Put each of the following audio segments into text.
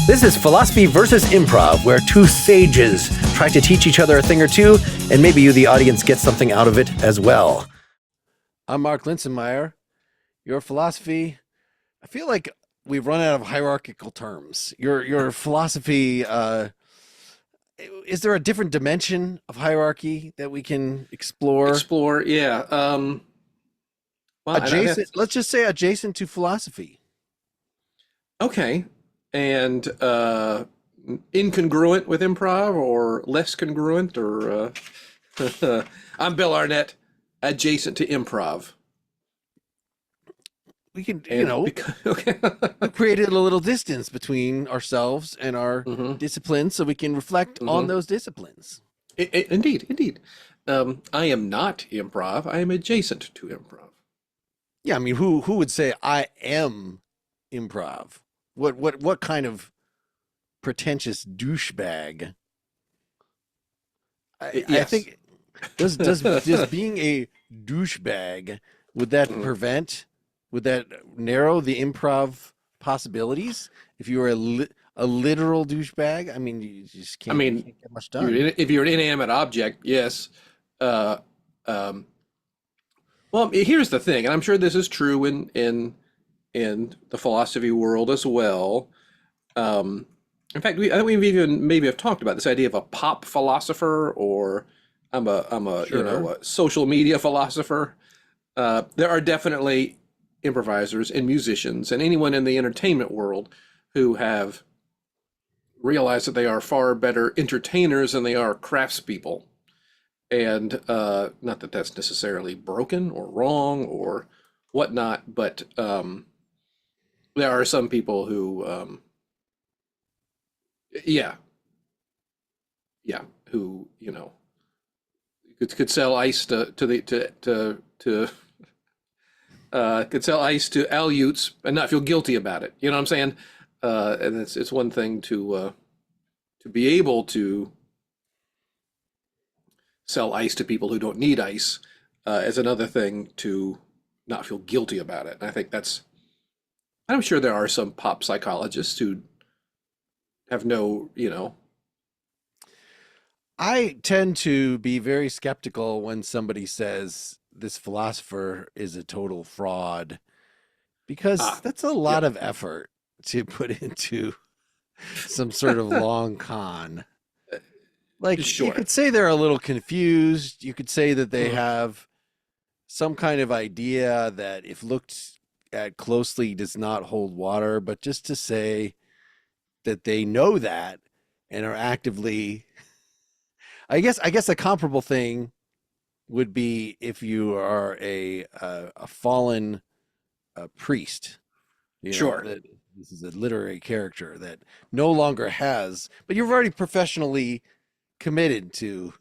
This is Philosophy versus Improv, where two sages try to teach each other a thing or two, and maybe you, the audience, get something out of it as well. I'm Mark Linsenmeyer. Your philosophy, I feel like we've run out of hierarchical terms. Your philosophy, is there a different dimension of hierarchy that we can explore? Yeah. Well, Adjacent, let's just say adjacent to philosophy. okay. And incongruent with improv or less congruent or I'm Bill Arnett, adjacent to improv. We can, And because, okay. we created a little distance between ourselves and our hmm disciplines so we can reflect on hmm those disciplines. Indeed. I am not improv. I am adjacent to improv. Yeah, I mean, who would say I am improv? What kind of pretentious douchebag? I Yes. think does being a douchebag, would that Mhm. prevent, would that narrow the improv possibilities? If you were a literal douchebag, I mean, you just I you mean, can't get much done. if you're an inanimate object, yes. Uh, um, well, here's the thing, and I'm sure this is true in the philosophy world as well. Um, in fact, I think we've even maybe have talked about this idea of a pop philosopher, or I'm a Sure. a social media philosopher. There are definitely improvisers and musicians and anyone in the entertainment world who have realized that they are far better entertainers than they are craftspeople. And not that that's necessarily broken or wrong or whatnot, but there are some people who, yeah, yeah, who could sell ice to the to could sell ice to Aleuts and not feel guilty about it. You know what I'm saying? And it's one thing to be able to sell ice to people who don't need ice, is another thing to not feel guilty about it. And I think that's, I'm sure there are some pop psychologists who have no, I tend to be very skeptical when somebody says this philosopher is a total fraud, because ah, that's a lot yep, of effort to put into some sort of long con. Like, you sure. could say they're a little confused. You could say that they Mhm. have some kind of idea that, if looked at closely, does not hold water, but just to say that they know that and are actively, I guess a comparable thing would be if you are a fallen priest, Sure. that this is a literary character that no longer has, but you've already professionally committed to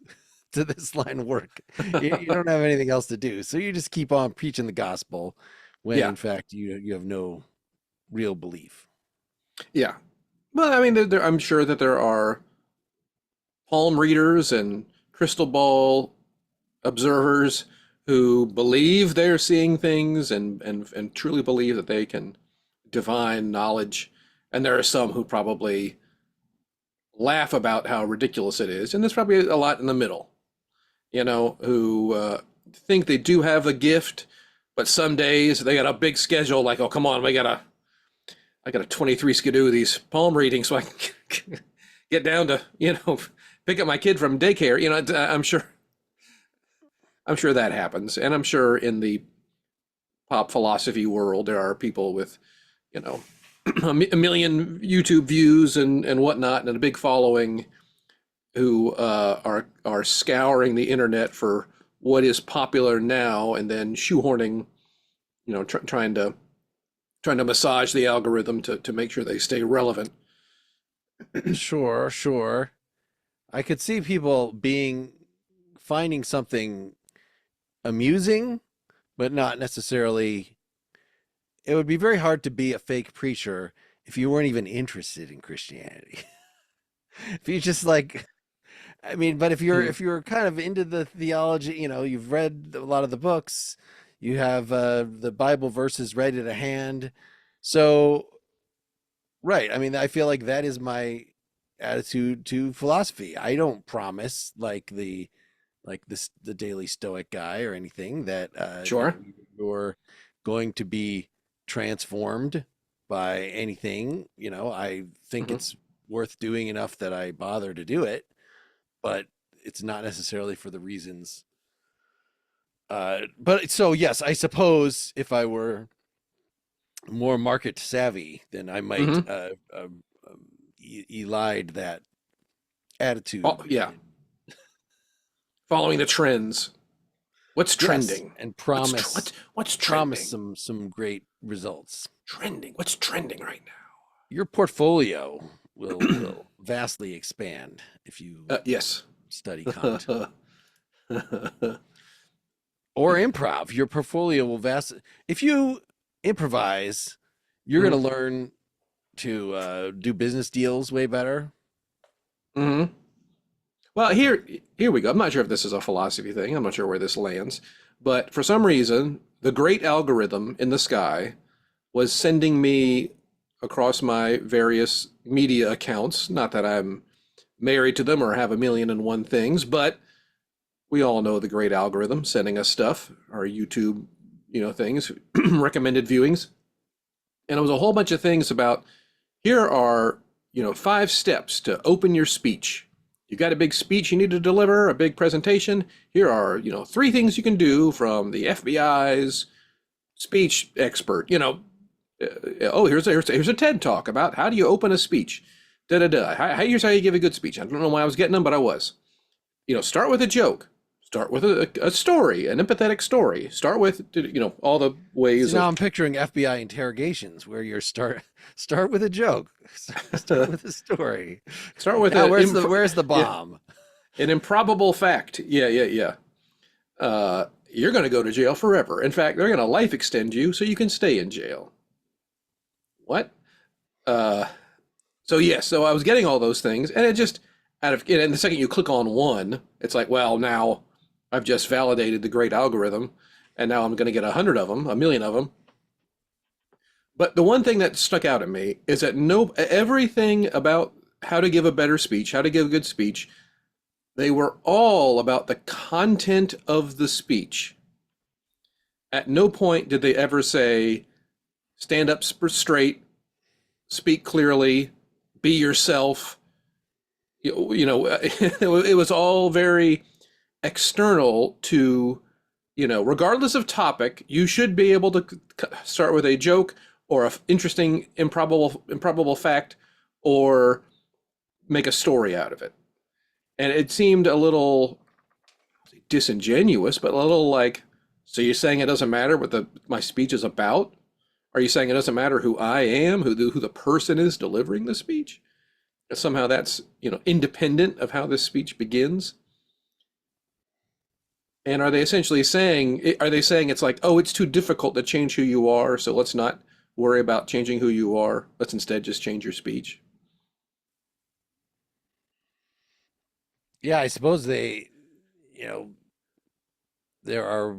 this line of work. You don't have anything else to do, so you just keep on preaching the gospel when Yeah, in fact you have no real belief. yeah. Well, I mean, I'm sure that there are palm readers and crystal ball observers who believe they're seeing things and truly believe that they can divine knowledge. And there are some who probably laugh about how ridiculous it is. And there's probably a lot in the middle, who think they do have a gift, but some days they got a big schedule like, oh, come on, I got a 23 skidoo these palm readings so I can get down to, pick up my kid from daycare. I'm sure that happens. And I'm sure in the pop philosophy world, there are people with, you know, a million YouTube views and whatnot, and a big following who are scouring the internet for what is popular now, and then shoehorning, trying to massage the algorithm to make sure they stay relevant. Sure, sure. I could see people being finding something amusing, but not necessarily. It would be very hard to be a fake preacher if you weren't even interested in Christianity. If you just like, I mean, but if you're Mm, if you're kind of into the theology, you've read a lot of the books, You have the Bible verses ready to hand. So, right. I mean, I feel like that is my attitude to philosophy. I don't promise the Daily Stoic guy or anything that Sure. you're going to be transformed by anything. I think Hmm. it's worth doing enough that I bother to do it, but it's not necessarily for the reasons. But so yes, I suppose if I were more market savvy, then I might Hmm. elide that Oh, attitude yeah. and Following the trends. What's yes, trending? and What's promise trending? some great results. Trending. What's trending right Your portfolio will vastly expand if you now? Yes. study Kant or improv. Your portfolio will vast if you improvise. You're going Hmm. to learn to do business deals way better. Hmm. Well, here we go. I'm not sure if this is a philosophy thing. I'm not sure where this lands, but for some reason, the great algorithm in the sky was sending me across my various media accounts. Not that I'm married to them or have a million and one things, but we all know the great algorithm sending us stuff, our YouTube, things, recommended viewings. And it was a whole bunch of things about here are, 5 steps to open your speech. You've got a big speech you need to deliver, a big presentation. Here are, 3 things you can do from the FBI's speech expert. Oh, here's a TED talk about how do you open a speech. Da da da. Here's how you give a good speech. I don't know why I was getting them, but I was. Start with a joke. Start with a story, an empathetic story. Start with, all the See, ways now of. I'm picturing FBI interrogations where you're start with a joke, start with a story. Start with Now where's the yeah, bomb? an improbable fact. Yeah, yeah, yeah. You're going to go to jail forever. In fact, they're going to life extend you so you can stay in jail. What? Uh, so yes, so I was getting all those things, and it just and the second you click on one, it's like, well, now I've just validated the great algorithm, and now I'm going to get 100 of them, a million of them. But the one thing that stuck out at me is that no, everything about how to give a better speech, how to give a good speech, they were all about the content of the speech. At no point did they ever say, stand up straight, speak clearly, be yourself. It was all very external to, regardless of topic, you should be able to start with a joke or an interesting, improbable fact or make a story out of it. And it seemed a little disingenuous, but a little like, so you're saying it doesn't matter what my speech is about? Are you saying it doesn't matter who I am, who the person is delivering the speech? Somehow that's, independent of how this speech begins. And are they saying it's like, oh, it's too difficult to change who you are, so let's not worry about changing who you are. Let's instead just change your speech. Yeah, I suppose you know, there are.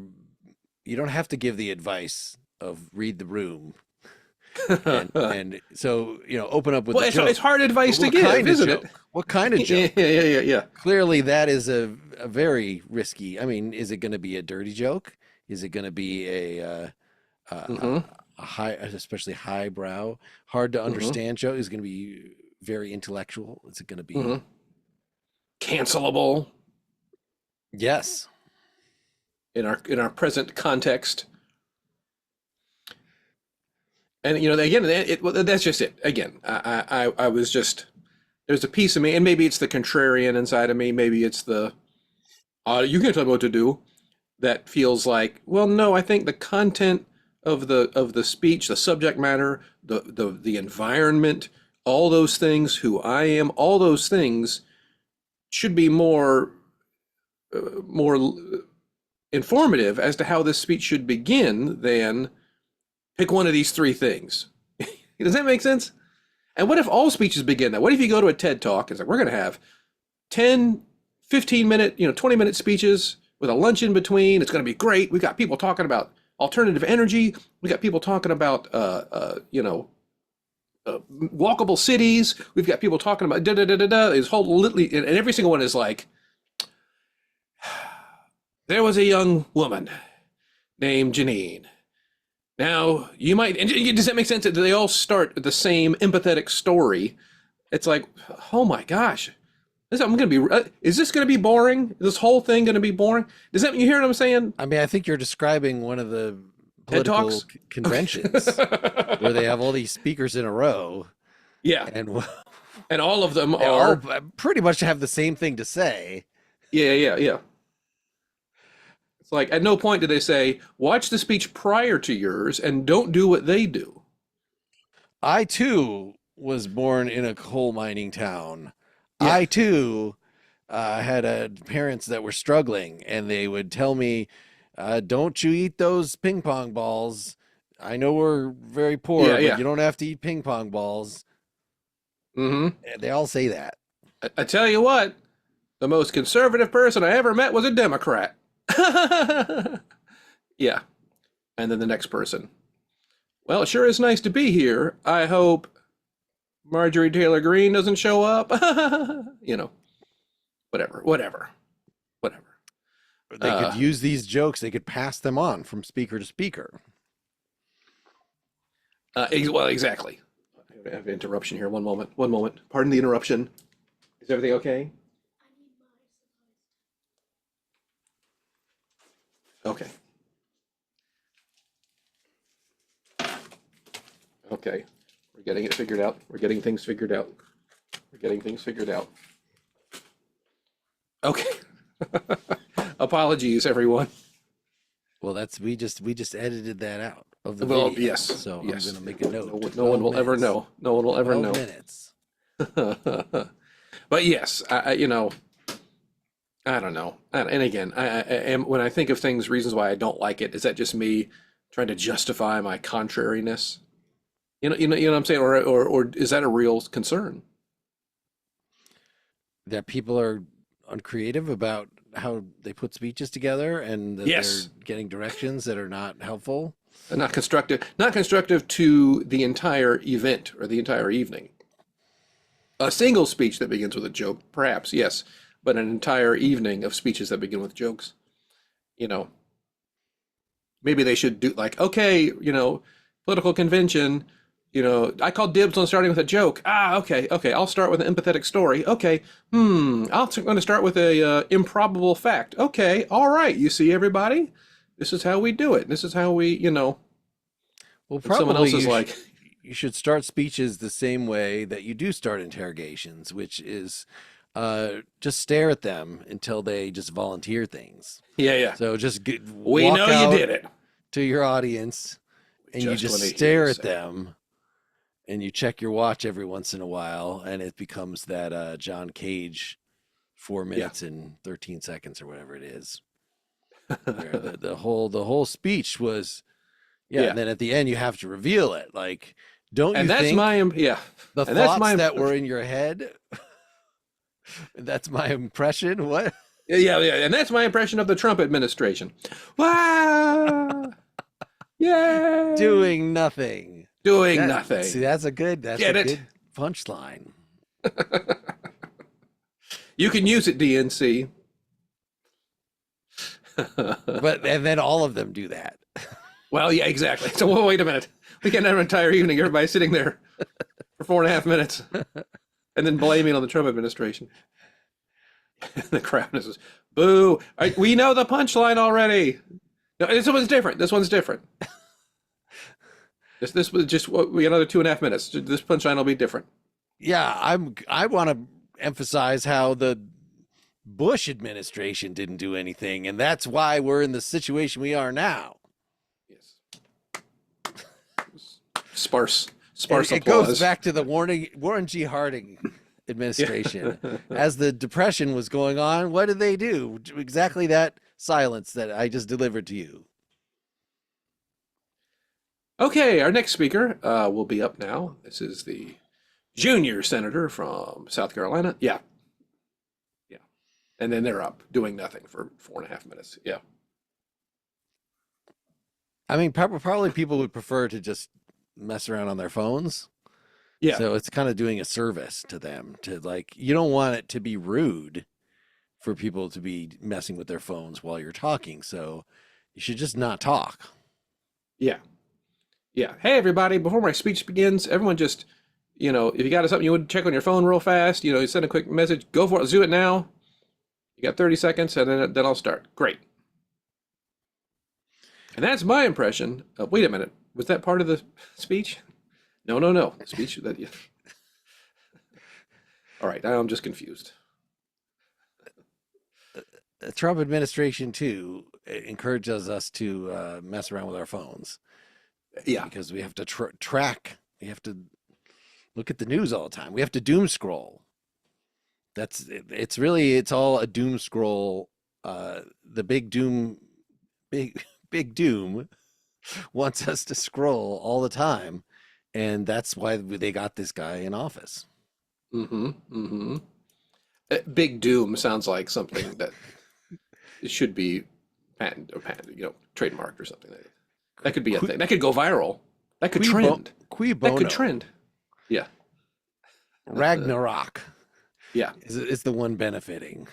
You don't have to give the advice of read the room, Well, and so open up with a it's joke. hard But advice to what give, kind of isn't it? joke? What kind of Yeah, joke? yeah, yeah, yeah. Clearly, that is a very risky. I mean, is it going to be a dirty joke? Is it going to be Mm-hmm. a high, especially highbrow, hard to Mm-hmm. understand joke? Is it going to be very intellectual? Is it going to Mm-hmm. be Cancelable yes? in our present context. And again, that's just it. Again, I was just there's a piece of me, and maybe it's the contrarian inside of me. Maybe it's the you can't tell me what to do. That feels like, well, no, I think the content of the speech, the subject matter, the environment, all those things, who I am, all those things should be more informative as to how this speech should begin than pick one of these 3 things. Does that make sense? And what if all speeches begin that? What if you go to a TED talk and it's like, we're going to have 10, 15 minute, 20-minute speeches with a lunch in between. It's going to be great. We've got people talking about alternative energy. We got people talking about, walkable cities. We've got people talking about da da da da da. This whole litany, and every single one is like, there was a young woman named Janine. Now you might. And does that make sense? Do they all start the same empathetic story? It's like, oh my gosh, I'm gonna be. Is this gonna be boring? Is this whole thing gonna be boring? Does that you hear what I'm saying? I mean, I think you're describing one of the TED political Talks? conventions where they have all these speakers in a row, Yeah, and and all of them they all are. pretty much have the same thing to say. Yeah. It's like at no point do they say, watch the speech prior to yours and don't do what they do. I too was born in a coal mining town. Yeah. I too had parents that were struggling, and they would tell me, "Don't you eat those ping pong balls? I know we're very poor, but Yeah. you don't have to eat ping pong balls." Mm-hmm. And they all say that. I tell you what, the most conservative person I ever met was a Democrat. Yeah. And then the next person. Well, it sure is nice to be here. I hope Marjorie Taylor Greene doesn't show up. Whatever. But they could use these jokes. They could pass them on from speaker to speaker. Well, exactly. I have an interruption here. One moment. Pardon the interruption. Is everything okay? Okay. Okay. We're getting it figured out. We're getting things figured out. Okay. Apologies, everyone. Well, we just edited that out of the Well, video. yes. So yes. I'm going to make a note. No one will ever know. No one will ever 12 know. minutes. But yes, I don't know. And again, I when I think of things, reasons why I don't like it, is that just me trying to justify my contrariness? You know what I'm saying, or is that a real concern? That people are uncreative about how they put speeches together, and that Yes. they're getting directions that are not helpful. Not constructive to the entire event or the entire evening. A single speech that begins with a joke, perhaps, yes, but an entire evening of speeches that begin with jokes. Maybe they should do like, okay, political convention, I call dibs on starting with a joke. Okay, I'll start with an empathetic story. Okay, I'm going to start with a improbable fact. Okay, all right, you see, everybody, this is how we do it. This is how we, Well, someone else probably is like, you should start speeches the same way that you do start interrogations, which is just stare at them until they just volunteer things. yeah. So just We walk know out you did it. to your audience, and you just wanna hear stare you at say it. them, and you check your watch every once in a while, and it becomes that John Cage 4 minutes and 13 seconds or whatever it is. Where the whole speech was, and then at the end you have to reveal it. Like, don't And you that's think my, the and that's thoughts my, that were in your head? That's my impression. What? yeah, and that's my impression of the Trump administration. Wow! Yay! Doing nothing. Doing nothing. See, that's a good good punchline. You can use it, DNC. And then all of them do that. Well, yeah, exactly. So well, wait a minute. We can't have an entire evening, everybody sitting there for 4.5 minutes and then blaming on the Trump administration. The crowd is, boo. We know the punchline already. No, this one's different. This was just we got another 2.5 minutes. This punchline will be different. Yeah, I want to emphasize how the Bush administration didn't do anything, and that's why we're in the situation we are now. Yes. Sparse It applause. goes back to the Warren G. Harding administration. As the Depression was going on, what did they do? Exactly that silence that I just delivered to you. Okay, our next speaker will be up now. This is the junior senator from South Carolina. Yeah. And then they're up doing nothing for 4.5 minutes. Yeah. I mean, probably people would prefer to just mess around on their phones. Yeah, So it's kind of doing a service to them to like, you don't want it to be rude for people to be messing with their phones while you're talking. So you should just not talk. yeah, yeah. Hey, everybody! Before my speech begins, everyone just, if you got something you want to check on your phone real fast, you send a quick message. Go for it. Do it now. You got 30 seconds, and then I'll start. Great. And that's my impression. Wait a minute. Was that part of the speech? No, no, no. Speech that. Yeah. All right. Now I'm just confused. The Trump administration too encourages us to mess around with our phones Yeah. because we have to track. We have to look at the news all the time. We have to doom scroll. It's all a doom scroll. The big doom wants us to scroll all the time, and that's why they got this guy in office. Mm-hmm. Mm-hmm. Big Doom sounds like something that it should be trademarked or something. That could be a thing. That could go viral. That could trend. Qui That could bono. trend. Yeah. Ragnarok Yeah. is the one benefiting.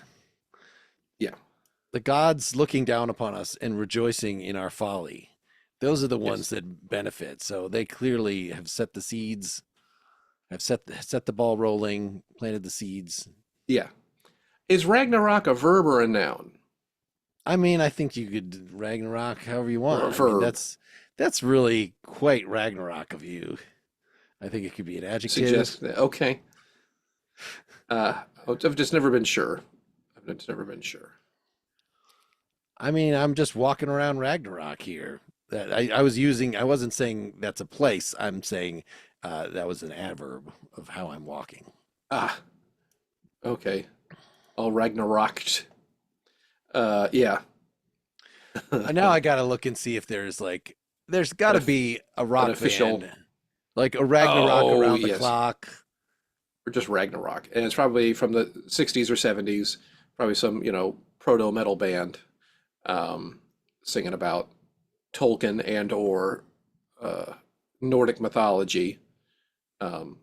Yeah. The gods looking down upon us and rejoicing in our folly. Those are the ones Yes. that benefit. So they clearly have set the seeds, have set the ball rolling, planted the seeds. Yeah. Is Ragnarok a verb or a noun? I mean, I think you could Ragnarok however you want. Or a I mean, verb? that's really quite Ragnarok of you. I think it could be an adjective. Suggest that. Okay. I've just never been sure. I've just never been sure. I mean, I'm just walking around Ragnarok here. That I wasn't saying that's a place. I'm saying that was an adverb of how I'm walking. Ah, okay. All Ragnaroked. Yeah. Now I gotta look and see if there's got to An be a rock official. band, like a Ragnarok Oh, around the yes. clock. Or just Ragnarok. And it's probably from the 60s or 70s, probably some, proto metal band singing about Tolkien and or Nordic mythology. Um,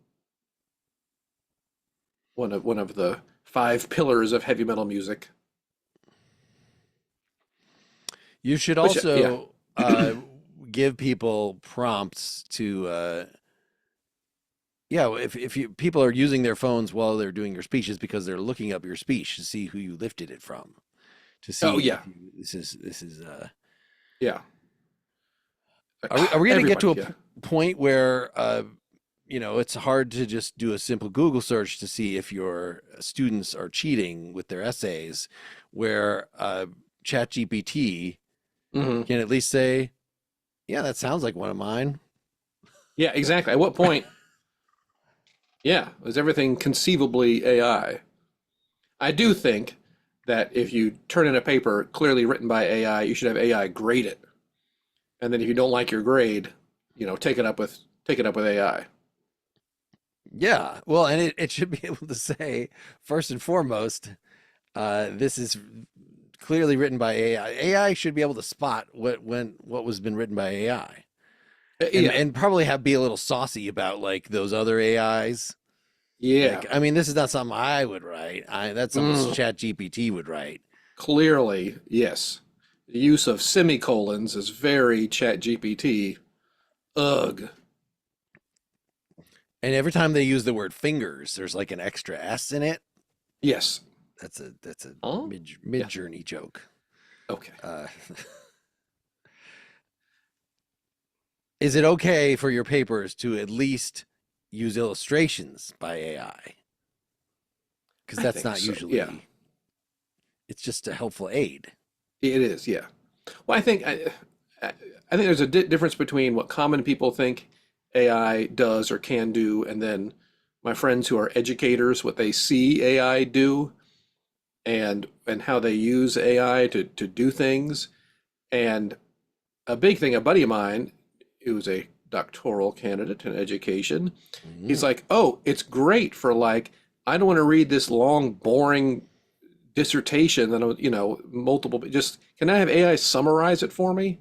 one of the five pillars of heavy metal music. You should Which, also give people prompts to if people are using their phones while they're doing your speeches because they're looking up your speech to see who you lifted it from, to see Oh, yeah. if this is Yeah. are we going to get to a Everybody, point where it's hard to just do a simple Google search to see if your students are cheating with their essays, where ChatGPT yeah. Hmm. can at least say, yeah, that sounds like one of mine. Yeah, exactly. At what point? Yeah, is everything conceivably AI? I do think that if you turn in a paper clearly written by AI, you should have AI grade it. And then if you don't like your grade, take it up with AI. Yeah, well, and it should be able to say, first and foremost, this is clearly written by AI. AI should be able to spot what was been written by AI, Yeah, and probably be a little saucy about like those other AIs. yeah. Like, I mean, this is not something I would write. That's something Chat GPT would write. Clearly, yes. The use of semicolons is very Chat GPT. Ugh. And every time they use the word fingers, there's like an extra S in it. Yes. That's a Oh, mid journey joke. okay. Is it okay for your papers to at least use illustrations by AI? Because I that's think not so, usually. yeah. It's just a helpful aid. It is, yeah. Well, I think there's a difference between what common people think AI does or can do, and then my friends who are educators, what they see AI do, and how they use AI to do things. And a big thing, a buddy of mine who's a doctoral candidate in education, he's like, "Oh, it's great for like, I don't want to read this long, boring dissertation that multiple. Just can I have AI summarize it for me?"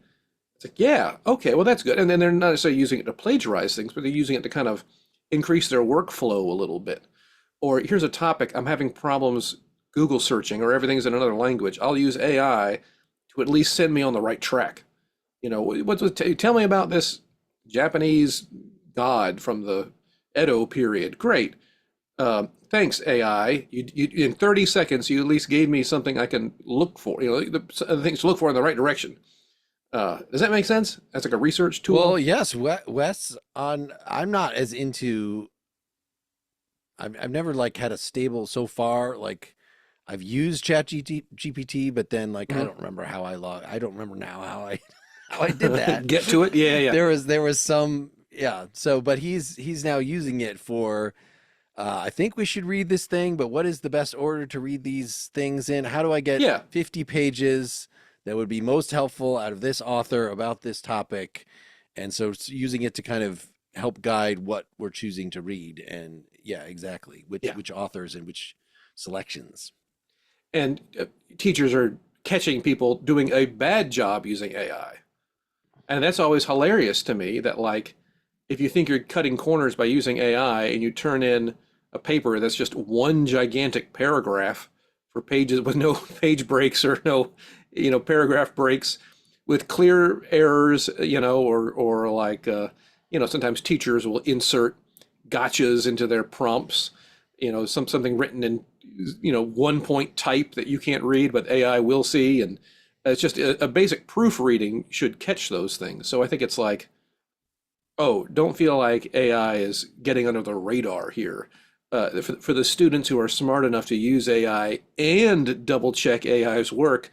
It's like, yeah, okay, well, that's good. And then they're not necessarily using it to plagiarize things, but they're using it to kind of increase their workflow a little bit. Or here's a topic I'm having problems Google searching, or everything's in another language. I'll use AI to at least send me on the right track. Tell me about this Japanese god from the Edo period. Great. Thanks, AI. In 30 seconds, you at least gave me something I can look for, the things to look for in the right direction. Does that make sense? That's like a research Well, tool? yes, Wes, I'm not as into, I've never like had a stable so far. Like I've used GPT, but then like I Hmm. don't remember how I don't remember now how I how I did that. Get to it? Yeah, yeah. There was some, yeah. So, but he's now using it for, I think we should read this thing, but what is the best order to read these things in? How do I get Yeah. 50 pages that would be most helpful out of this author about this topic? And so it's using it to kind of help guide what we're choosing to read. And yeah, exactly. Yeah. Which authors and which selections. And teachers are catching people doing a bad job using AI. And that's always hilarious to me that, like, if you think you're cutting corners by using AI and you turn in a paper that's just one gigantic paragraph for pages with no page breaks or no, paragraph breaks with clear errors, or like, sometimes teachers will insert gotchas into their prompts, something written in, 1 point type that you can't read, but AI will see. And it's just a basic proofreading should catch those things. So I think it's like, oh, don't feel like AI is getting under the radar here. For the students who are smart enough to use AI and double check AI's work,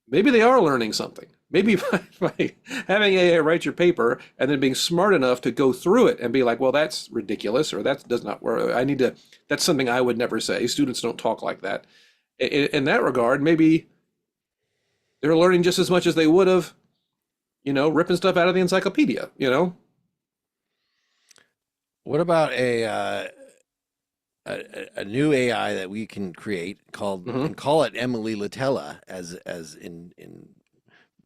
maybe they are learning something. Maybe by having AI write your paper and then being smart enough to go through it and be like, well, that's ridiculous, or that does not work. That's something I would never say. Students don't talk like that. In that regard, maybe they're learning just as much as they would have, ripping stuff out of the encyclopedia. What about a new AI that we can create called Hmm. and call it Emily Latella as in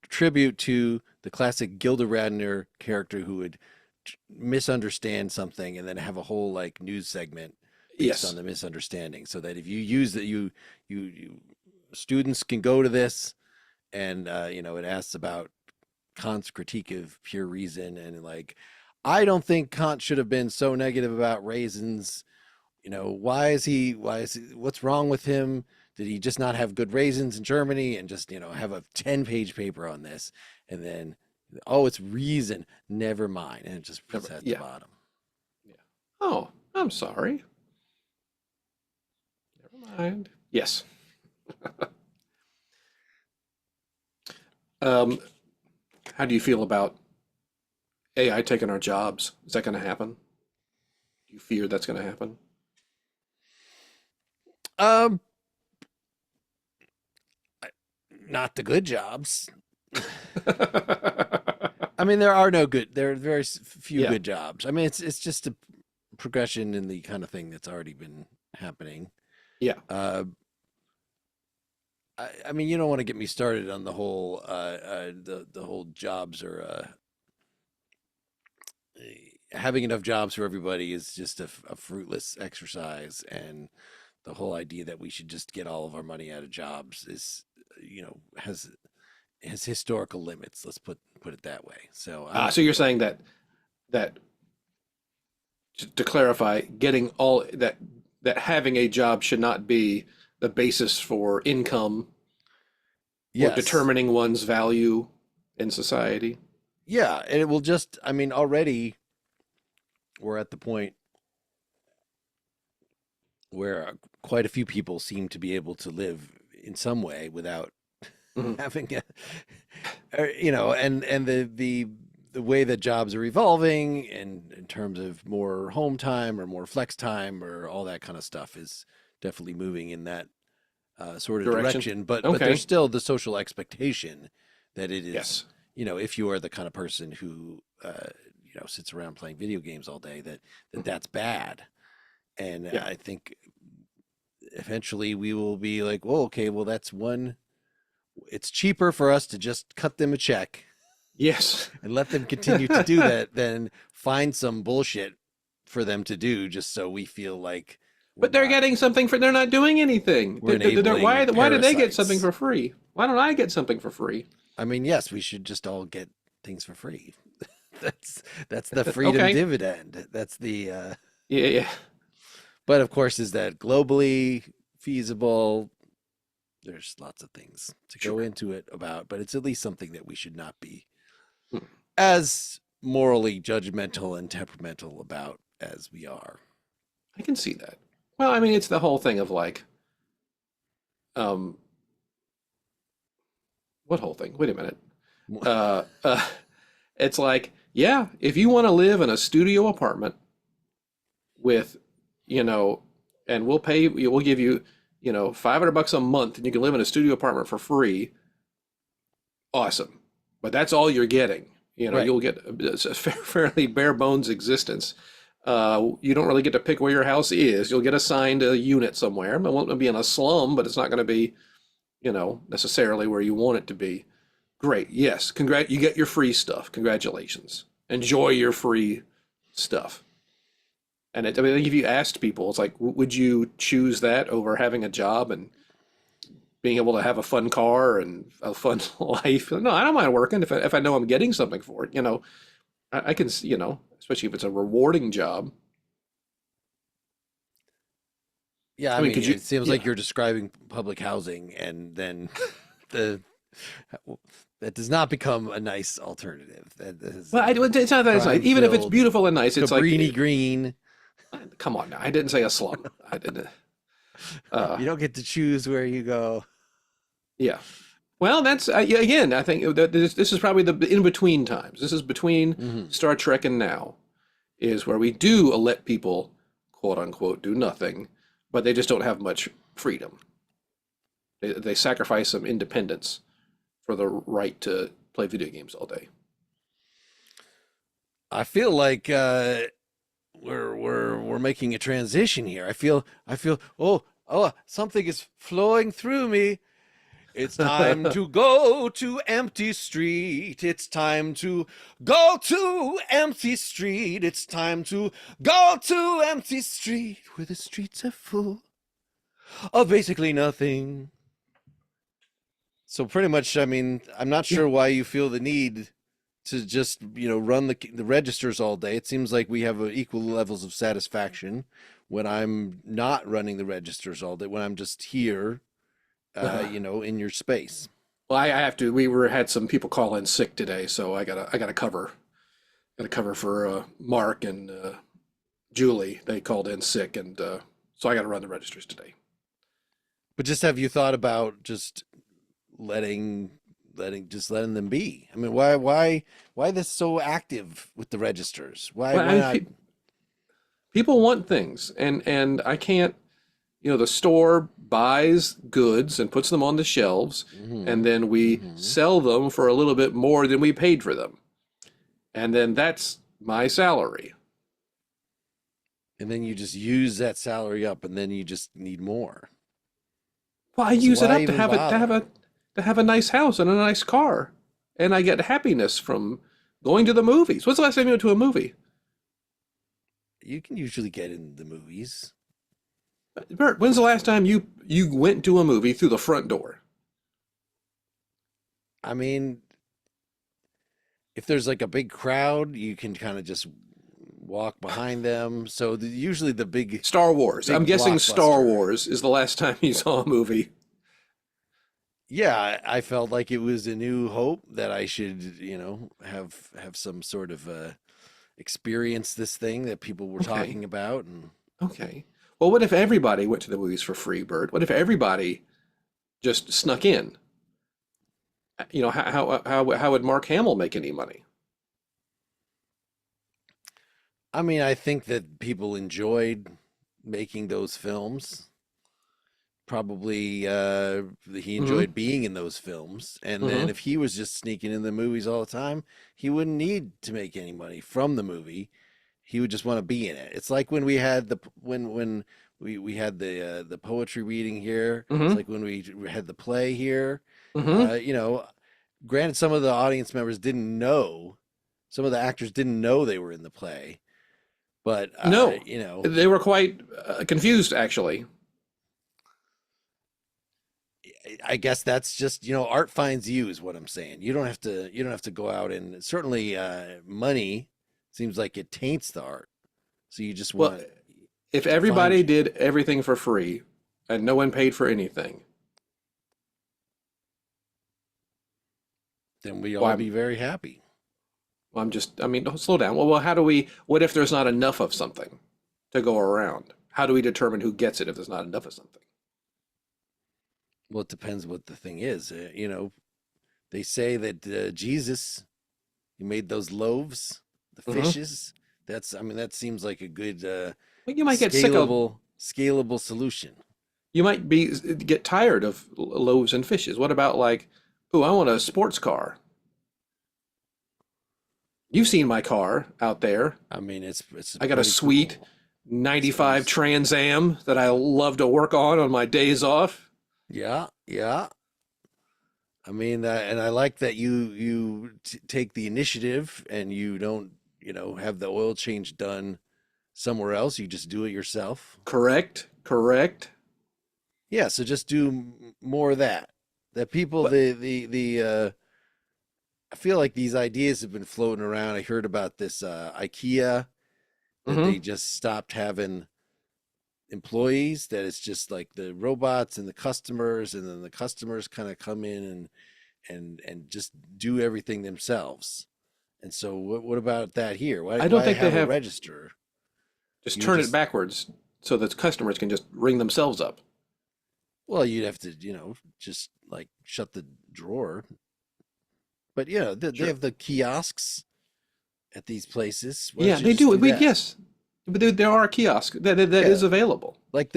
tribute to the classic Gilda Radner character who would misunderstand something and then have a whole like news segment based on Yes. the misunderstanding, so that if you use that you students can go to this and it asks about Kant's critique of pure reason, and like I don't think Kant should have been so negative about raisins. What's wrong with him? Did he just not have good raisins in Germany? And just, have a 10-page paper on this. And then, oh, it's reason. Never mind. And it just puts Never. that at the Yeah. bottom. Yeah. Oh, I'm sorry. Never mind. Yes. Um, how do you feel about AI taking our jobs? Is that going to happen? Do you fear that's going to happen? Um, Not the good jobs. I mean, there are very few Yeah. good jobs. I mean, it's just a progression in the kind of thing that's already been happening. Yeah. Uh, I mean, you don't want to get me started on the whole jobs or having enough jobs for everybody is just a fruitless exercise, and the whole idea that we should just get all of our money out of jobs is, has historical limits. Let's put it that way. So I'm So not you're for it. saying that to clarify, getting all that having a job should not be the basis for income or Yes, determining one's value in society. yeah, and it will just. I mean, already we're at the point where quite a few people seem to be able to live in some way without Mhm. having and the way that jobs are evolving and in terms of more home time or more flex time or all that kind of stuff is definitely moving in that sort of Direction. direction, but there's Okay. still the social expectation that it is, Yes. if you are the kind of person who sits around playing video games all day, that Mhm. that's bad. And Yeah. I think eventually we will be like, well, okay, well, that's one. It's cheaper for us to just cut them a check Yes. and let them continue to do that than find some bullshit for them to do just so we feel like we're But they're not getting something for they're not doing anything. we're enabling Why did they get something parasites. for free? Why don't I get something for free? I mean, yes, we should just all get things for free. that's that's the freedom Okay. dividend. That's the Yeah, yeah. but of course, is that globally feasible? There's lots of things to go Sure. into it about, but it's at least something that we should not be Hmm. as morally judgmental and temperamental about as we are. I can see that. Well, I mean, it's the whole thing of like, um, what whole thing? Wait a minute. Uh, uh, it's like, yeah, if you want to live in a studio apartment with, you know, and we'll give you, $500 a month, and you can live in a studio apartment for free. Awesome, but that's all you're getting. Right. You'll get a fairly bare bones existence. You don't really get to pick where your house is. You'll get assigned a unit somewhere. It won't be in a slum, but it's not going to be, necessarily where you want it to be. Great. Yes. You get your free stuff. Congratulations. Enjoy your free stuff. And I mean, if you asked people, it's like, would you choose that over having a job and being able to have a fun car and a fun life? No, I don't mind working if I know I'm getting something for it. I can, especially if it's a rewarding job. Yeah, I I mean, mean, could you? it seems like Yeah. you're describing public housing, and then the that does not become a nice alternative. That is Well, it's not that it's nice. Even if it's crime-filled, beautiful and nice, it's like, Cabrini Green. come on now. I didn't say a slum. I didn't. Uh, You don't get to choose where you go. yeah. Well, that's yeah, again. I think that this is probably the in between times. This is between Hmm. Star Trek and now, is where we do let people, quote unquote, do nothing, but they just don't have much freedom. They sacrifice some independence for the right to play video games all day. I feel like we're making a transition here. I feel something is flowing through me. It's time to go to empty street. It's time to go to empty street. It's time to go to empty street where the streets are full of basically nothing. So pretty much, I mean, I'm not Yeah. sure why you feel the need to just, run the registers all day. It seems like we have equal levels of satisfaction when I'm not running the registers all day, when I'm just here, Uh, in your space. well, I have to. Had some people call in sick today, so I gotta cover. Got to cover for Mark and Julie. They called in sick, and so I got to run the registers today. But just have you thought about just letting letting them be? I mean, why this so active with the registers? Why Well, why not? people want things, and I can't. The store buys goods and puts them on the shelves, Hmm. and then we Hmm. sell them for a little bit more than we paid for them, and then that's my salary. And then you just use that salary up, and then you just need more. Well, I So use it why up even bother? to have a nice house and a nice car, and I get happiness from going to the movies. When's the last time you went to a movie? You can usually get in the movies. Bert, when's the last time you went to a movie through the front door? I mean, if there's like a big crowd, you can kind of just walk behind them. So usually Star Wars. I'm big guessing Star blockbuster. Wars is the last time you saw a movie. Yeah, I felt like it was a new hope that I should, have some sort of experience this thing that people were Okay. talking about, and Okay. Well, what if everybody went to the movies for free, Bert? What if everybody just snuck in? How would Mark Hamill make any money? I mean, I think that people enjoyed making those films. Probably he Mm-hmm. enjoyed being in those films, and then Mm-hmm. if he was just sneaking in the movies all the time, he wouldn't need to make any money from the movie. He would just want to be in it. It's like when we had when we had the poetry reading here. It's Mm-hmm. like when we had the play here. Mm-hmm. You know, granted, some of the audience members didn't know, some of the actors didn't know they were in the play, but No, you know, they were quite confused, actually. I guess that's just, art finds you is what I'm saying. You don't have to go out, and certainly money seems like it taints the art. So you just Well, want if it to find everybody you. did everything for free and no one paid for anything, Then we well, all be very happy. I mean, don't slow down. Well, what if there's not enough of something to go around? How do we determine who gets it if there's not enough of something? Well, it depends what the thing is. They say that Jesus, he made those loaves, the Hmm. fishes. That seems like a good Well, you might get sick of, scalable solution. you might get tired of loaves and fishes. What about like, oh, I want a sports car. You've seen my car out there. It's I got a pretty sweet cool. It's pretty. 95 Trans Am that I love to work on my days off. Yeah, yeah. And I like that you take the initiative and you don't, have the oil change done somewhere else. You just do it yourself. Correct, correct. Yeah, so just do more of that. That people But the I feel like these ideas have been floating around. I heard about this IKEA that they hmm just stopped having employees, that it's just like the robots and the customers, and then the customers kind of come in and just do everything themselves. And so what about that here? Why I don't why think they have a have register? just You turn it just backwards so that customers can just ring themselves up. Well, you'd have to, just like shut the drawer. But yeah, they Sure. have the kiosks at these places. Why Yeah, don't you they just do. do that? Yes, but there are kiosks that is Yeah, available. like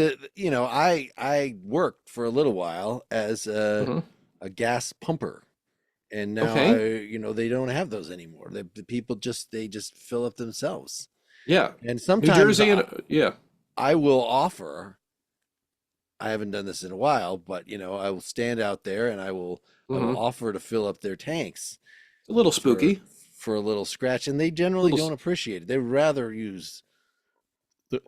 I worked for a little while as Hmm. a gas pumper, and now Okay. they don't have those anymore. The people just fill up themselves. Yeah. And New sometimes Jersey and yeah. I will offer. I haven't done this in a while, but I will stand out there and I will Hmm. offer to fill up their tanks A little for spooky. for a little scratch, and they generally Little. don't appreciate it. They rather use the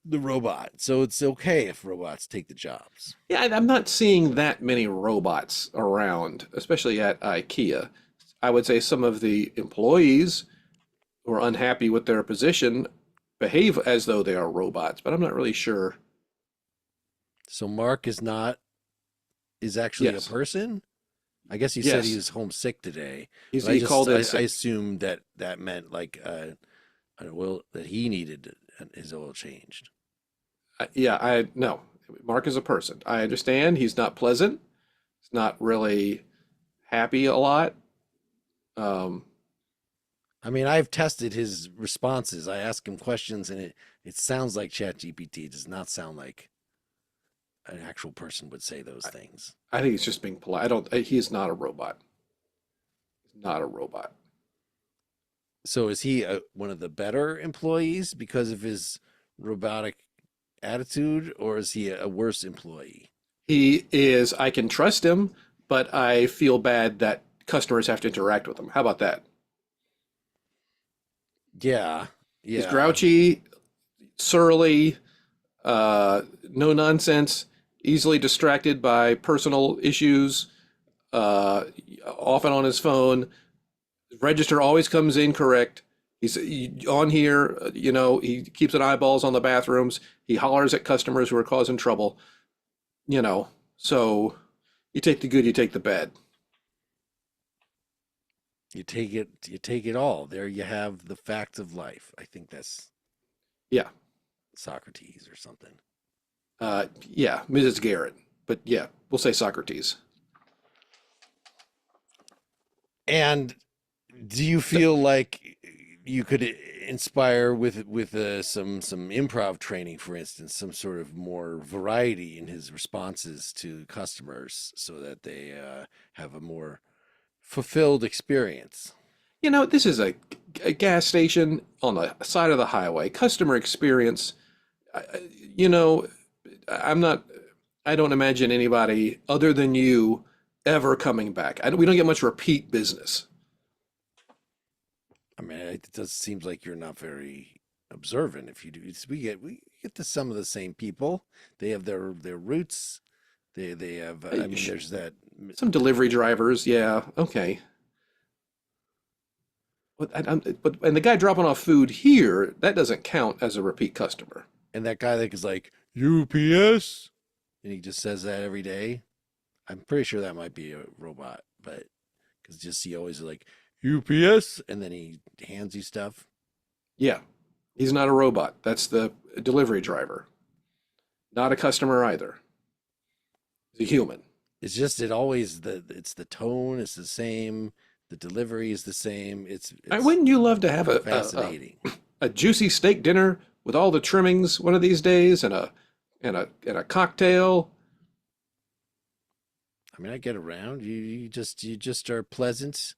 the robot. So it's okay if robots take the jobs. Yeah, I'm not seeing that many robots around, especially at IKEA. I would say some of the employees who are unhappy with their position behave as though they are robots, but I'm not really sure. So Mark is actually a Yes, person. I guess you said he yes. was homesick today, but I He just called I, in I sick. assumed that meant like an oil that he needed his oil changed. Yeah, I no. Mark is a person. I understand he's not pleasant. He's not really happy a lot. Um, I've tested his responses. I ask him questions, and it sounds like ChatGPT. It does not sound like an actual person would say those I, things. I think he's just being polite. I don't. He is not a robot. He's not a robot. So is he one of the better employees because of his robotic attitude, or is he a worse employee? He is. I can trust him, but I feel bad that customers have to interact with him. How about that? Yeah, He's yeah. grouchy, surly, no nonsense, easily distracted by personal issues, uh, often on his phone. Register always comes in correct. On here, he keeps an eyeballs on the bathrooms. He hollers at customers who are causing trouble, you know. So you take the good, you take the bad. You take it all. There you have the facts of life. I think that's Yeah. Socrates or something. Yeah, Mrs. Garrett. But yeah, we'll say Socrates. And do you So, feel like you could inspire with some improv training, for instance, some sort of more variety in his responses to customers, so that they have a more fulfilled experience? this is a gas station on the side of the highway. Customer experience, you know, I'm not, I don't imagine anybody other than you ever coming back. We don't get much repeat business. I mean, it does seems like you're not very observant. If you do, we get to some of the same people. They have their roots. They have. I mean, there's that. Some delivery drivers, yeah, okay. But and the guy dropping off food here, that doesn't count as a repeat customer. And that guy that is like UPS, and he just says that every day. I'm pretty sure that might be a robot, but because just he always like UPS, and then he hands you stuff. Yeah, he's not a robot. That's the delivery driver. Not a customer either. He's a human. It's just it's the tone, it's the same, the delivery is the same. It's Wouldn't you love to have fascinating. a juicy steak dinner with all the trimmings one of these days and a cocktail? I mean, I get around. You just are pleasant.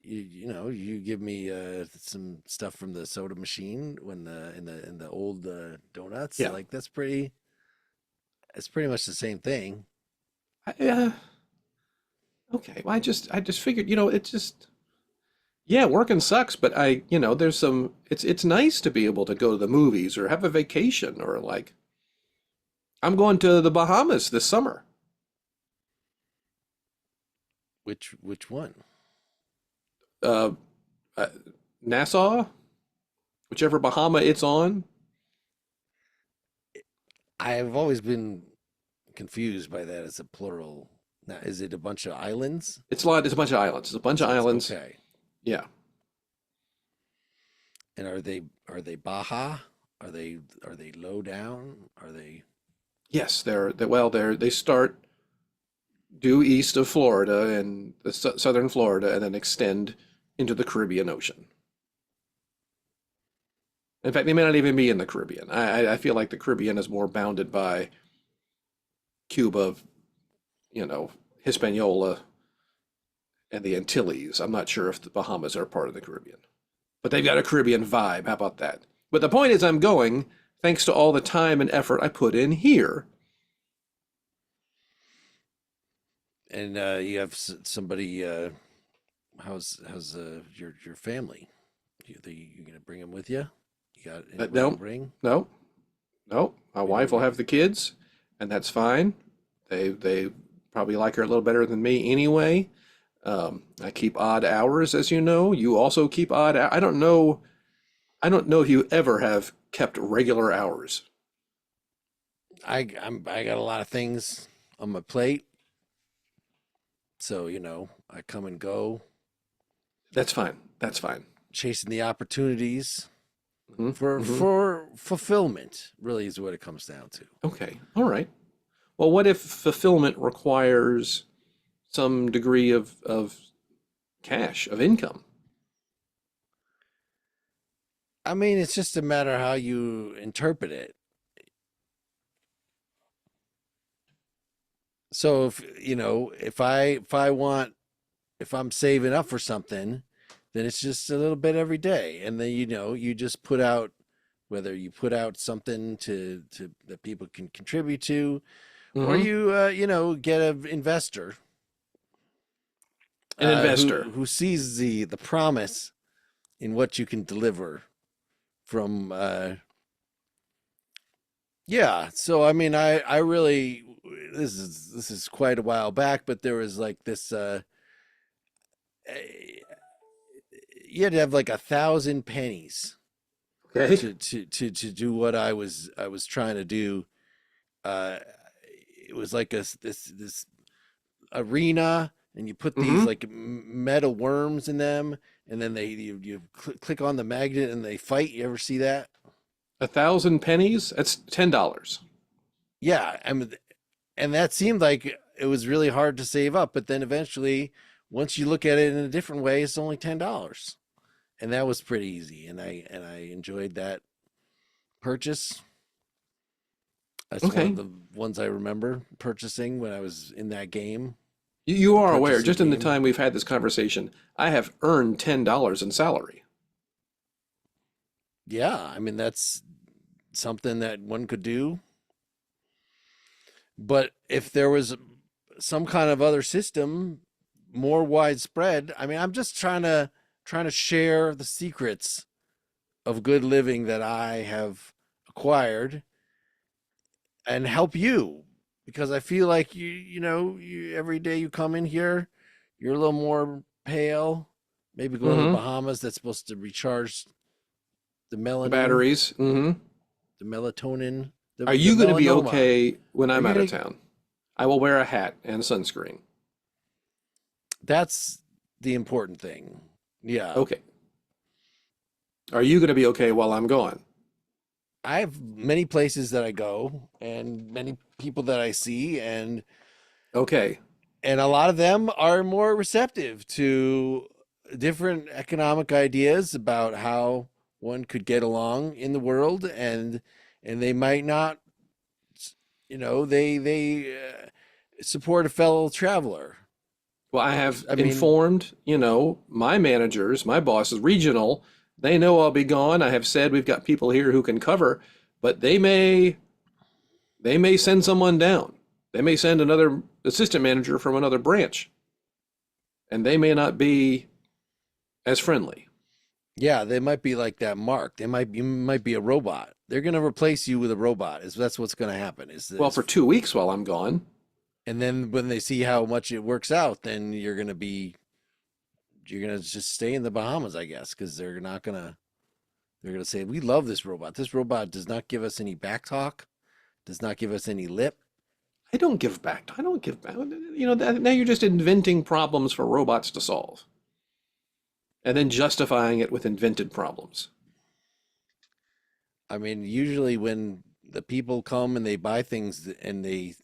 You give me some stuff from the soda machine when in the old donuts. Yeah. Like that's pretty. It's pretty much the same thing. I, okay. Well, I just figured, it just yeah, working sucks, but there's some it's nice to be able to go to the movies or have a vacation or like I'm going to the Bahamas this summer. Which one? Uh, uh Nassau, whichever Bahama it's on. I've always been confused by that as a plural. Now, is it a bunch of islands? It's a bunch of islands. It's a bunch of islands. Okay. Yeah. And are they Baja? Are they low down? Are they Yes, they start due east of Florida and the southern Florida and then extend into the Caribbean Ocean. In fact, they may not even be in the Caribbean. I feel like the Caribbean is more bounded by Cuba, Hispaniola, and the Antilles. I'm not sure if the Bahamas are part of the Caribbean, but they've got a Caribbean vibe. How about that? But the point is, I'm going thanks to all the time and effort I put in here. and you have somebody how's your family? You gonna bring them with you? You got anybody to No, bring? no, no. My You don't wife will need have the kids, and that's fine. They probably like her a little better than me anyway. I keep odd hours, as you know. You also keep odd. I don't know. I don't know if you ever have kept regular hours. I got a lot of things on my plate, so I come and go, That's fine. That's fine. chasing the opportunities Hmm. for Hmm. for fulfillment. Really is what it comes down to. Okay. All right. Well, what if fulfillment requires some degree of cash, of income? I mean, it's just a matter how you interpret it. So if I'm saving up for something, then it's just a little bit every day, and then you just put out whether you put out something to that people can contribute to, or Hmm. you get an investor An investor. who sees the promise in what you can deliver from yeah. So I mean, I really this is quite a while back, but there was like this eh, you had to have like 1,000 pennies Okay. to do what I was trying to do. uh it was like this arena, and you put these Hmm. like metal worms in them, and then you click on the magnet and they fight. You ever see that? 1,000 pennies? That's $10. Yeah, I mean, and that seemed like it was really hard to save up, but then eventually, once you look at it in a different way, it's only $10, and that was pretty easy, and I enjoyed that purchase. That's one of Okay. the ones I remember purchasing when I was in that game. You are aware, Purchase the just in the game. time we've had this conversation, I have earned $10 in salary. Yeah, I mean that's something that one could do. But if there was some kind of other system more widespread. I mean, I'm just trying to share the secrets of good living that I have acquired and help you because I feel like you every day you come in here, you're a little more pale. Maybe going to the Mm-hmm. Bahamas, that's supposed to recharge the The melanin, batteries. Mm-hmm. the melatonin, Are the you going to be melanoma. okay when Are I'm you out of gonna? town? I will wear a hat and sunscreen. That's the important thing. Yeah, Okay. Are you going to be okay while I'm gone? I have many places that I go and many people that I see, Okay. and a lot of them are more receptive to different economic ideas about how one could get along in the world, and they might not, they support a fellow traveler. Well, I have I mean, informed, my managers, my bosses, regional, they know I'll be gone. I have said we've got people here who can cover, but they may send someone down. They may send another assistant manager from another branch, and they may not be as friendly. yeah, they might be like that Mark. You might be a robot. They're gonna replace you with a robot. Is That's what's gonna happen. Well, for 2 weeks while I'm gone. And then when they see how much it works out, then you're gonna just stay in the Bahamas, I guess, because they're gonna say we love this robot. This robot does not give us any back talk, does not give us any lip. I don't give back. I don't give back. Now you're just inventing problems for robots to solve and then justifying it with invented problems. I mean, usually when the people come and they buy things and they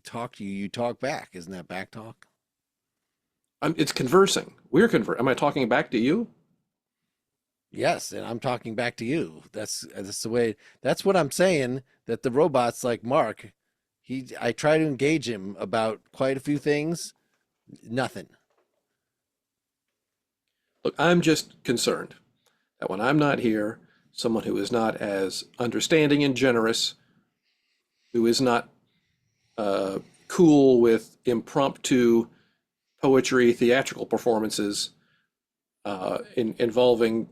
talk to you, you talk back. Isn't that back talk? It's conversing. We're conver. Am I talking back to you? Yes, and I'm talking back to you. That's the way. That's what I'm saying. That the robots like Mark, I try to engage him about quite a few things. Nothing. Look, I'm just concerned that when I'm not here, someone who is not as understanding and generous, who is not uh, cool with impromptu poetry, theatrical performances involving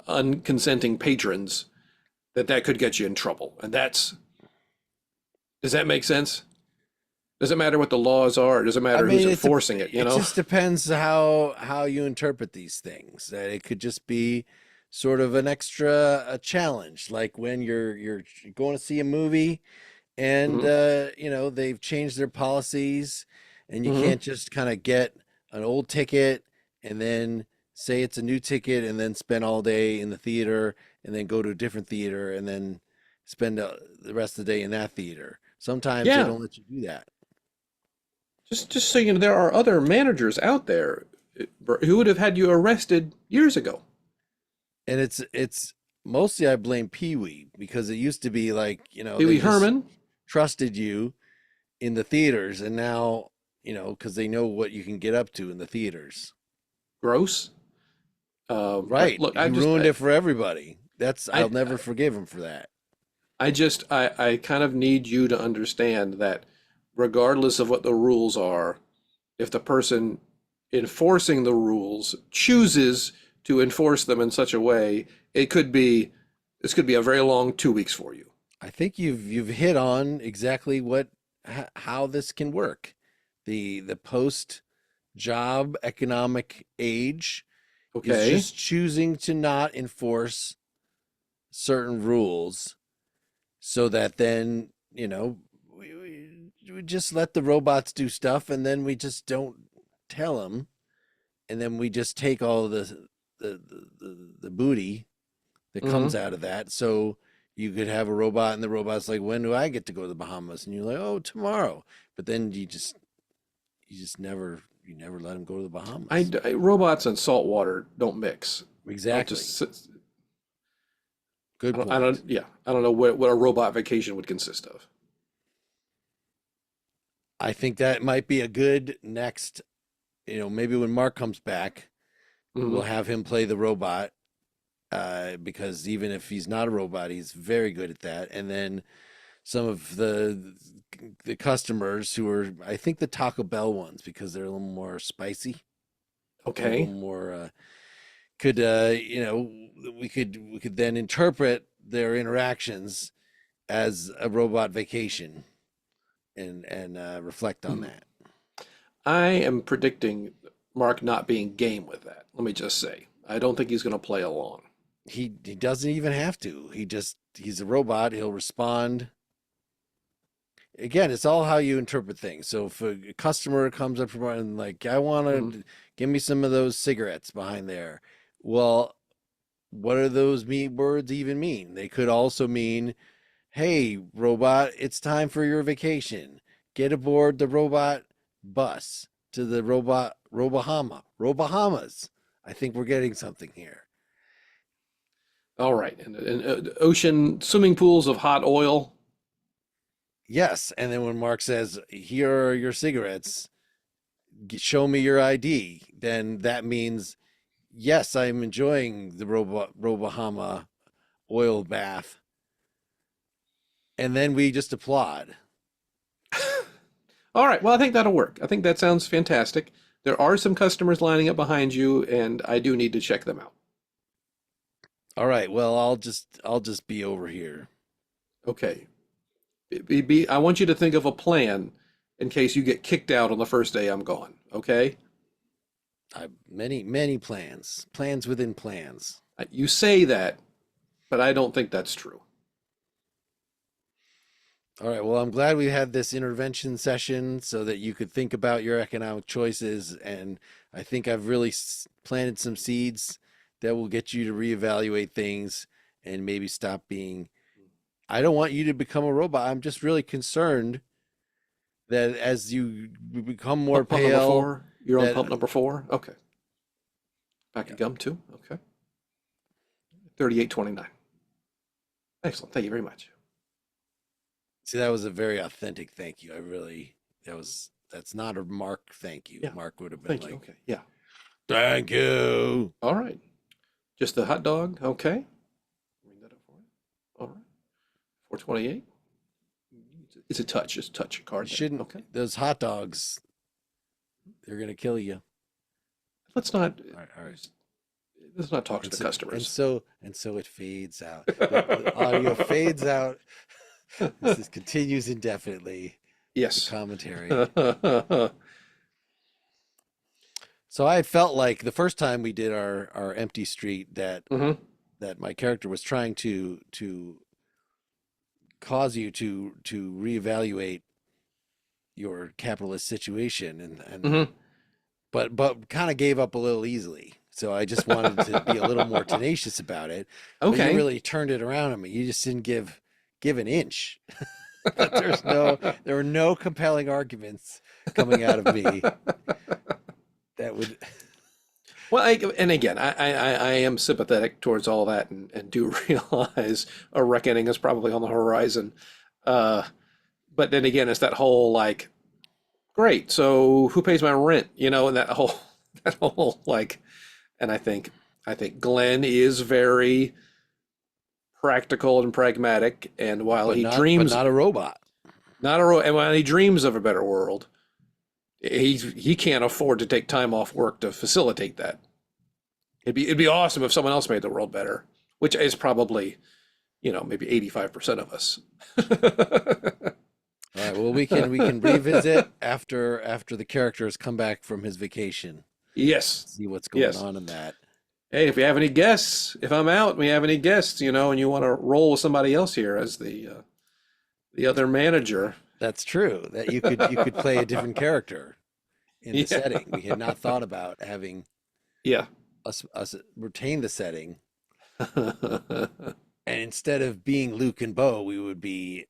unconsenting patrons, that could get you in trouble. And does that make sense? Does it matter what the laws are? Does it I matter who's mean, enforcing it? it just depends how you interpret these things. That it could just be sort of an extra a challenge, like when you're going to see a movie and Hmm. they've changed their policies, and you Hmm. can't just kind of get an old ticket and then say it's a new ticket and then spend all day in the theater and then go to a different theater and then spend the rest of the day in that theater. Sometimes they Yeah, don't let you do that. just so you know, there are other managers out there who would have had you arrested years ago. And it's mostly I blame Pee Wee because it used to be like, Pee they Wee just Herman, trusted you in the theaters, and now, because they know what you can get up to in the theaters. gross. But Right. look, He ruined it for everybody. I'll I, never forgive him for that. I kind of need you to understand that regardless of what the rules are, if the person enforcing the rules chooses to enforce them in such a way, it could be this could be a very long 2 weeks for you. I think you've hit on exactly how this can work. The post job economic age is Okay? just choosing to not enforce certain rules so that then, we just let the robots do stuff, and then we just don't tell them, and then we just take all the booty that Hmm. comes out of that. So you could have a robot, and the robot's like, when do I get to go to the Bahamas? And you're like, oh, tomorrow. But then you just never let him go to the Bahamas. Robots and salt water don't mix. I'll Exactly. just Good I don't point. yeah, I don't know what a robot vacation would consist of. I think that might be a good next, maybe when Mark comes back, we'll Hmm. have him play the robot, because even if he's not a robot, he's very good at that. And then some of the customers who are, I think, the Taco Bell ones because they're a little more spicy. They're a little Okay. more could we could then interpret their interactions as a robot vacation and reflect on Hmm. that. I am predicting Mark not being game with that. Let me just say. I don't think he's going to play along. He doesn't even have to. He's a robot. He'll respond. Again, it's all how you interpret things. So if a customer comes up from and like, I want Hmm. to give me some of those cigarettes behind there. Well, what do those words even mean? They could also mean, hey, robot, it's time for your vacation. Get aboard the robot bus to the Robahamas. I think we're getting something here. All right. And ocean swimming pools of hot oil. Yes, and then when Mark says, "Here are your cigarettes. Show me your ID," then that means, yes, I'm enjoying the Robahama oil bath, and then we just applaud. All right. Well, I think that'll work. I think that sounds fantastic. There are some customers lining up behind you, and I do need to check them out. All right, well, I'll just be over here. Okay. I want you to think of a plan in case you get kicked out on the first day I'm gone. Okay? Many plans within plans. You say that, but I don't think that's true. All right, well, I'm glad we had this intervention session so that you could think about your economic choices, and I think I've really planted some seeds that will get you to reevaluate things and maybe stop being. I don't want you to become a robot. I'm just really concerned that as you become more Pump number pale, four. You're on that pump number four. Okay. Pack yeah. of gum too. Okay. 38.29. Excellent. Thank you very much. See, that was a very authentic thank you. I really that's not a Mark thank you. Yeah. Mark would have been Thank you. like, Okay. Yeah. "Thank you." All right. Just the hot dog. Okay. Bring that up for you. All right. 428. It's a touch. Just touch your You card there. shouldn't. Okay. Those hot dogs, they're gonna kill you. Let's not All right. let's not talk to And the so and customers. so and so it fades out. The audio fades out. This continues indefinitely. The Yes. commentary. So I felt like the first time we did our empty street Hmm. that my character was trying to cause you to reevaluate your capitalist situation and Hmm. but kind of gave up a little easily. So I just wanted to be a little more tenacious about it. But you Okay. really turned it around on me. You just didn't give an inch. That there were no compelling arguments coming out of me that would. Well, and again, I am sympathetic towards all that and do realize a reckoning is probably on the horizon. Uh, but then again, it's that whole like, great, so who pays my rent? And that whole that whole like, and I think Glenn is very practical and pragmatic, and while But he not dreams not a robot. not a and while he dreams of a better world, he can't afford to take time off work to facilitate that. It'd be awesome if someone else made the world better, which is probably, maybe 85% of us. All right. Well, we can revisit after the character has come back from his vacation. Yes. See what's going Yes. on in that. Hey, if you have any guests, if I'm out and we have any guests, and you want to roll with somebody else here as the other manager. That's true. That you could play a different character in the Yeah. setting. We had not thought about having Yeah. us retain the setting, and instead of being Luke and Bo, we would be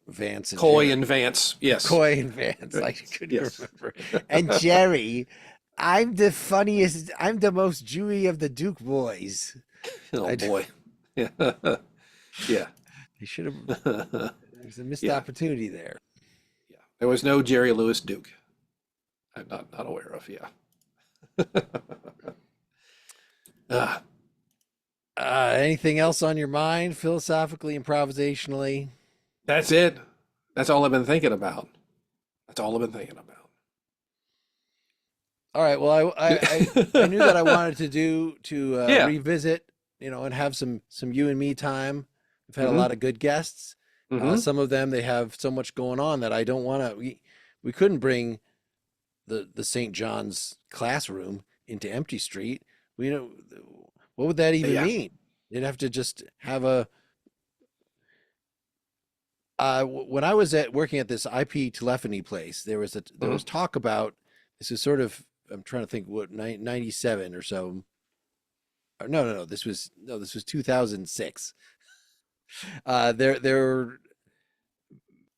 Vance and Coy Jerry. and Vance. Yes. Coy and Vance. I couldn't Yes. remember. And Jerry, I'm the funniest. I'm the most Jewy of the Duke boys. Oh I boy. Yeah. Yeah. they should have. There's a missed Yeah. opportunity there. Yeah. There was no Jerry Lewis Duke. I'm not aware of. Yeah. Ah, Anything else on your mind, philosophically, improvisationally? That's it. That's all I've been thinking about. That's all I've been thinking about. All right. Well, I knew that I wanted to Yeah. revisit, and have some you and me time. We've had a Mm-hmm. lot of good guests. Mm-hmm. Some of them, they have so much going on that I don't want to. We couldn't bring the St. John's classroom into Empty Street. We know what would that even Yeah. mean? They'd have to just have when I was working at this IP telephony place, there Mm-hmm. was talk about this is sort of I'm trying to think what 97 or so. No, this was 2006. There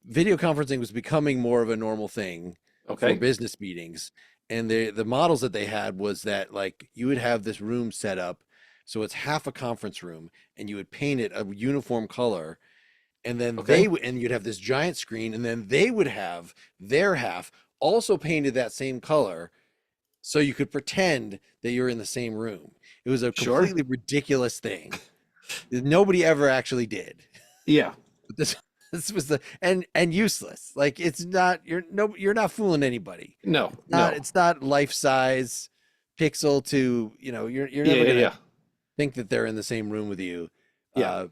video conferencing was becoming more of a normal thing for Okay. business meetings, and the models that they had was that like you would have this room set up so it's half a conference room, and you would paint it a uniform color, and then Okay. and you'd have this giant screen, and then they would have their half also painted that same color, so you could pretend that you're in the same room. It was a Sure. completely ridiculous thing that nobody ever actually did. Yeah. But this was the and useless. Like it's not you're not fooling anybody. No. No. It's not life size pixel to, you're Yeah. never Yeah. gonna Yeah. think that they're in the same room with you. Yeah. Uh,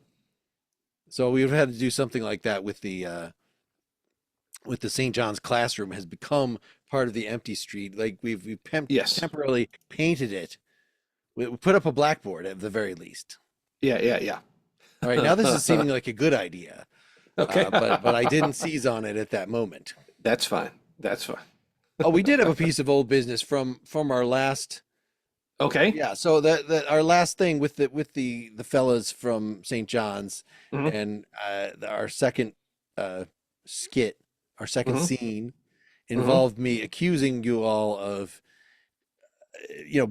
so we've had to do something like that with the St. John's classroom has become part of the Empty Street. Like Yes. temporarily painted it. We put up a blackboard at the very least. Yeah. Yeah. All right, now this is Yeah. seeming like a good idea, Okay. but I didn't seize on it at that moment. That's fine. That's fine. Oh, we did have a piece of old business from our last. Okay. Yeah, so that our last thing with the fellas from St. John's, Mm-hmm. and our second skit, our second Mm-hmm. scene Mm-hmm. involved me accusing you all of,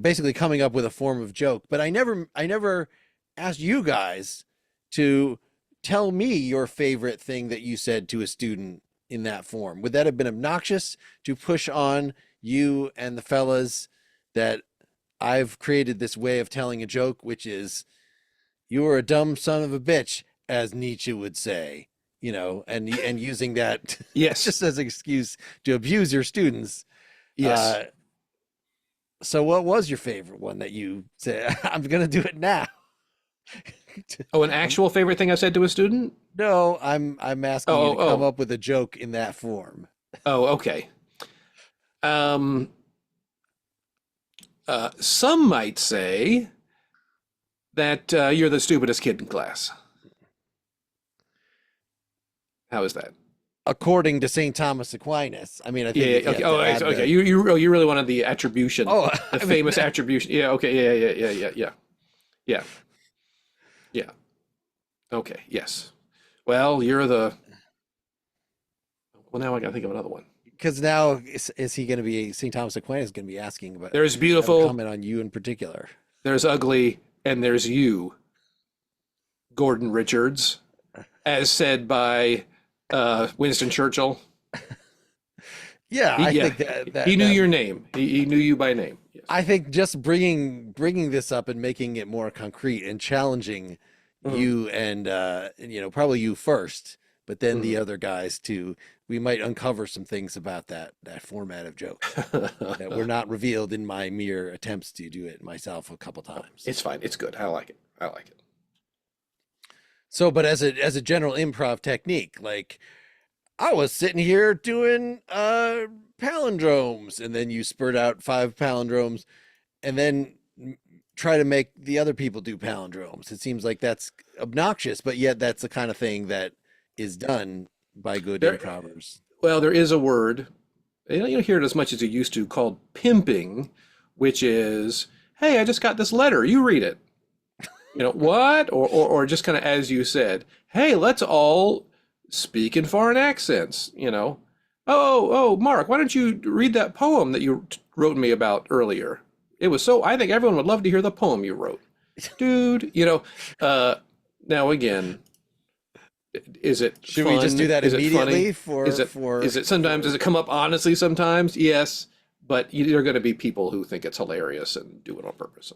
basically coming up with a form of joke, but I never asked you guys to tell me your favorite thing that you said to a student in that form. Would that have been obnoxious to push on you and the fellas that I've created this way of telling a joke, which is you are a dumb son of a bitch, as Nietzsche would say, and using that Yes. just as an excuse to abuse your students. Yes. Uh, so what was your favorite one that you said, I'm going to do it now? Oh, an actual favorite thing I said to a student? No, I'm asking you Oh. to come Oh. up with a joke in that form. Oh. Okay. Um. Some might say that you're the stupidest kid in class. How is that? According to St. Thomas Aquinas. I mean, I think Yeah. if Yeah. you Okay. had Oh. to add Okay. the, You really wanted the attribution, oh, the I mean, famous attribution. Yeah. Okay. Yeah. Yeah. Yeah. Yeah. Yeah. Yeah. Yeah. Okay. Yes. Well, you're the. Well, now I got to think of another one. because now is he going to be St. Thomas Aquinas going to be asking about There's have a beautiful, comment on you in particular? there's ugly, and there's you, Gordon Richards, as said by Winston Churchill. Yeah, I Yeah, think that he that knew that your name. He knew you by name. Yes. I think just bringing this up and making it more concrete and challenging Mhm, you and probably you first, but then the mhm. other guys too. We might uncover some things about that format of joke that were not revealed in my mere attempts to do it myself a couple times. It's fine. It's good. I like it. I like it. So, but as a general improv technique, like I was sitting here doing palindromes, and then you spurt out 5 palindromes, and then try to make the other people do palindromes. It seems like that's obnoxious, but yet that's the kind of thing that is done by good There, improvers. well, there is a word. You don't hear it as much as you used to, called pimping, which is, hey, I just got this letter. You read it. What? Or just kind of as you said, hey, let's all speak in foreign accents. Oh, Mark, why don't you read that poem that you wrote me about earlier? It was so, I think everyone would love to hear the poem you wrote. Dude, now again, is it Should fun? we just do that Is it immediately funny? Is it sometimes, for does it come up honestly sometimes? Yes, but there are going to be people who think it's hilarious and do it on purpose.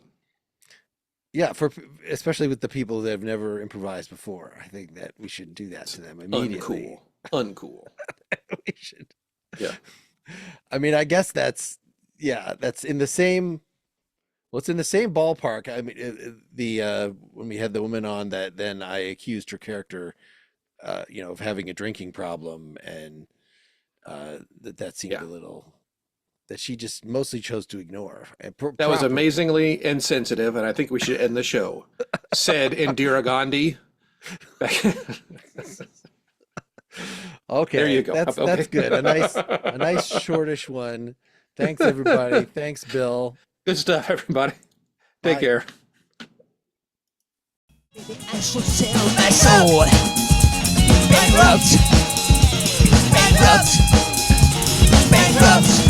Yeah, especially with the people that have never improvised before. I think that we should do that to them immediately. Uncool. We should. Yeah. I mean, I guess that's in the same. Well, it's in the same ballpark. I mean, when we had the woman on that, then I accused her character, of having a drinking problem, and that seemed a little that she just mostly chose to ignore. And that was amazingly insensitive, and I think we should end the show. Said Indira Gandhi. Okay, there you go. That's good. A nice shortish one. Thanks everybody. Thanks, Bill. Good stuff, everybody. Take care. I should sell my soul. Bankrupt. Bankrupt. Bankrupt.